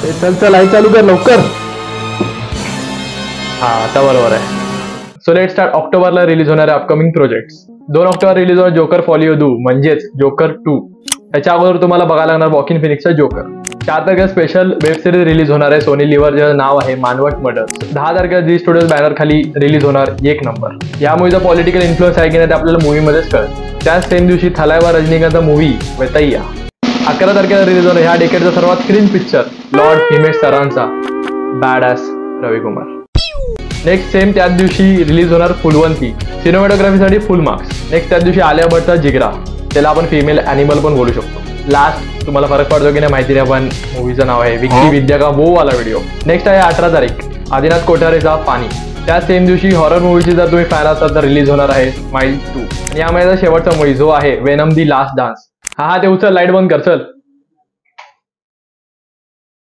चल चल लाईट चालू कर लवकर. हा आता बरोबर आहे. So let start. ऑक्टोबरला रिलीज होणारे अपकमिंग प्रोजेक्ट्स. 2 ऑक्टोबर रिलीज होणार जोकर फॉलिओ दू म्हणजेच जोकर 2. त्याच्या अगोदर तुम्हाला बघायला लागणार वॉकिन फिनिक्सचा जोकर. 4 तारखेला स्पेशल वेब सिरीज रिलीज होणार आहे सोनी लिव्हर, ज्याचं नाव आहे मानवट मर्डर्स. 10 तारखेला झी स्टुडिओज बॅनर खाली रिलीज होणार एक नंबर. या मूवीचा पॉलिटिकल इन्फ्लुएन्स आहे की नाही ते आपल्याला मूवीमध्येच कळेल. त्याच सेम दिवशी थलायवा रजनीकांतचा मूवी वेतैया. 11 तारखेला रिलीज होणार ह्या डेकेडचा सर्वात क्रिंज पिक्चर लॉर्ड हिमेश सरांचा bad ass Ravikumar. Next same त्याच दिवशी रिलीज होणार फुलवंती. सिनेमॅटोग्राफीसाठी फुल मार्क्स. नेक्स्ट त्याच दिवशी आलिया भट्टचा जिगरा, त्याला आपण फिमेल ॲनिमल पण बोलू शकतो. लास्ट तुम्हाला फरक पडतो की नाही माहिती नाही, पण मूवीचं नाव आहे विक्की विद्या का वो वाला व्हिडिओ. नेक्स्ट आहे 18 तारीख आदिनाथ कोठारेचा पाणी. त्या सेम दिवशी हॉरर मूवीची जर तुम्ही फॅन असाल तर रिलीज होणार आहे स्माईल 2. आणि या महिन्याचा शेवटचा मूवी जो आहे वेनम दी लास्ट डान्स. हा ते उचल, लाईट बंद कर चल.